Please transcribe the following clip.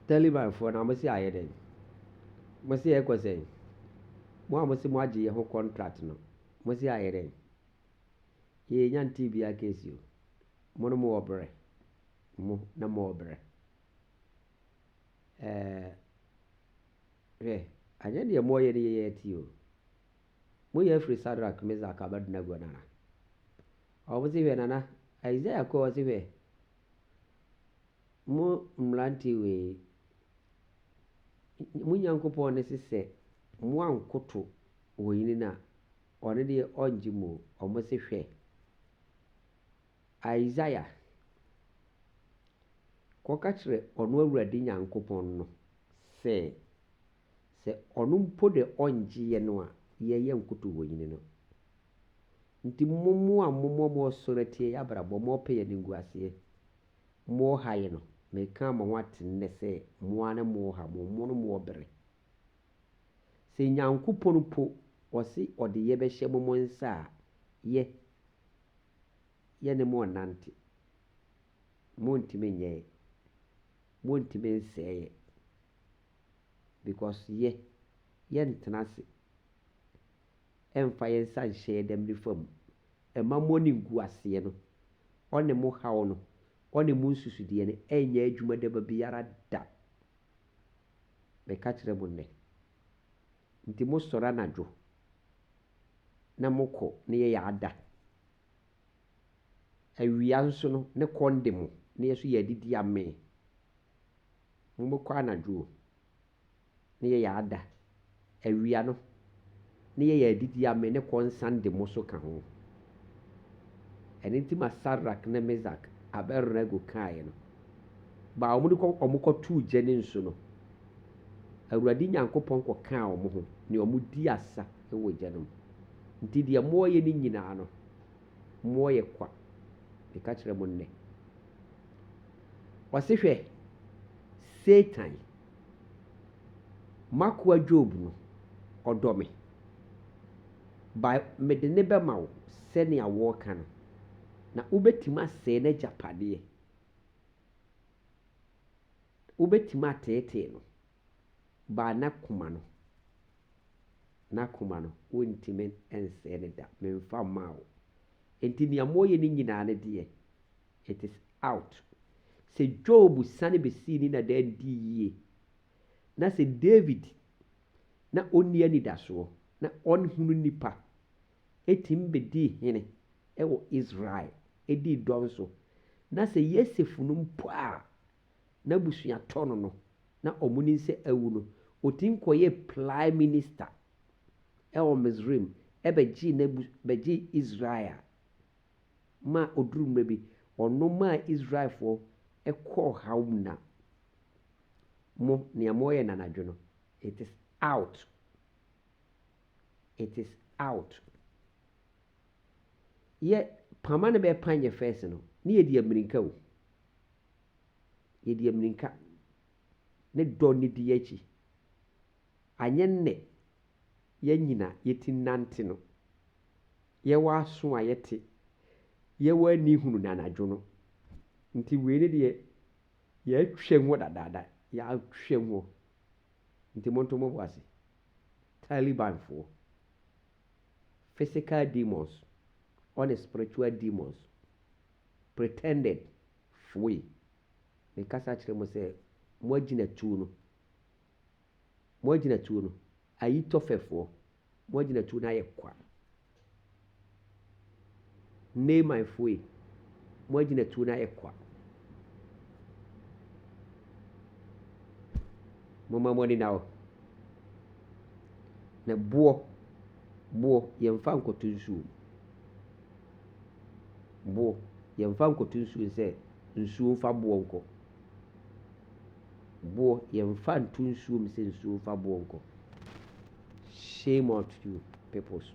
Taliban for na mo si ayɛ dɛn mo si ɛkɔ sɛn mo a mo si mo agye yɛ ho contract no mo si ayɛ dɛn yɛ nya nti bi akesi o mo no mo wɔ brɛ mo na mo wɔ brɛ anyɛ deɛ mo yɛ ne yɛ ti o mo yɛ free Sadrak Meshach Abednego nana ɔmo si hwɛ nana Isaiah kɔ ɔsi hwɛ mo mmeranteɛ wei mo Nyankopɔn ne sɛ mo ankoto wɔyini na ɔno deɛ ɔngye mo ɔmo si hwɛ Isaiah kɔka kyerɛ ɔno Awurade Nyankopɔn no sɛ ɔno mpo de ɔngye yɛ no a yɛyɛ nkoto wɔyini no nti mo a mo sɔre atie yɛ abrabɔ mo pɛ yɛ ne nguaseɛ mo ha yɛ no meka ma ho ate nnɛ sɛ mo a ne mo ha mo no mo bere sɛ Nyankopɔn po ɔse ɔde yɛ bɛhyɛ mo nsa a yɛ ne mo nante mo ntimi nyɛ mo ntimi nsɛɛ because yɛ ntena ase ɛmfa yɛ nsa nhyɛ dɛm ne fam ɛma mo ne nguaseɛ no ɔne mo haw no ɔne mo nsusudeɛ no ɛnyɛ adwuma da biara da meka kyerɛ mo nnɛ nti mo sɔre anadwo na mokɔ ne yɛyɛ ada awia nso no ne kɔnde mo ne yɛ so yɛ adidi amee mo kɔ anadwo ne yɛyɛ ada awia no ne yɛyɛ adidi amee ne kɔnsan de mo so ka ho ɛno nti ma Sadrak ne Meshach Abednego kaeɛ no ba ɔmo kɔtoo gya ne nso no Awurade Nyankopɔn kɔkaa ɔmo ho ne ɔmo di asa wɔ gya no mu nti deɛ moɔyɛ ne nyinaa no moɔyɛ kwa meka kyerɛ mo nnɛ ɔse hwɛ Satan makoa Job no ɔdɔ me ba mede ne bɛma wo sɛnea wɔɔka no na wobɛtumi asɛe n'agyapadeɛ wobɛtumi ateetee no baa n'akoma no wontimi nsɛe ne da memfa mmaa wo enti nea moyɛ ne nyinaa ne deɛ it is out sɛ Job sane bɛsii ne nadaa dii yie na sɛ David na ɔnni anidasoɔ na ɔnhunu nipa ɛtumi bɛdii hene ɛwɔ Israel ɛdii dɔn so na sɛ Yosef no mpo a na busua tɔ no na ɔmo ne sɛ awu no ɔtumi kɔyɛ prime minister ɛwɔ Misraim bɛgye Israel ma ɔduru mmerɛ bi ɔno maa Israelfoɔ ɛkɔɔ haw mu na mo nea moyɛ nanadwo no it is out yɛ pama no bɛpan yɛ fɛs no ne yɛdi Amerika o yɛdi Amerika ne dɔ ne di akyi anyɛ nnɛ yɛn nyina yɛti nante no yɛwɔ aso a yɛte yɛwɔ ani hunu nanadwo no nti wei ne deɛ yɛatwɛ ho dadaada yɛatwɛ ho nti monto mo boase Taliban foɔ physical demons on spiritual demons pretended foe mekasa kyerɛ mo sɛ mo agyina tuo no ayi tɔfɛfoɔ mo agyina tuo no ayɛ kwa Naaman foe mo agyina tuo no ayɛ kwa moma mɔni na o na boɔ yɛmfa nkɔto nsuo boɔ yɛmfa nkɔto nsuo sɛ nsuo mfa boɔ nkɔ boɔ yɛmfa nto nsuo sɛ nsuo mfa boɔ nkɔ shame on you peoples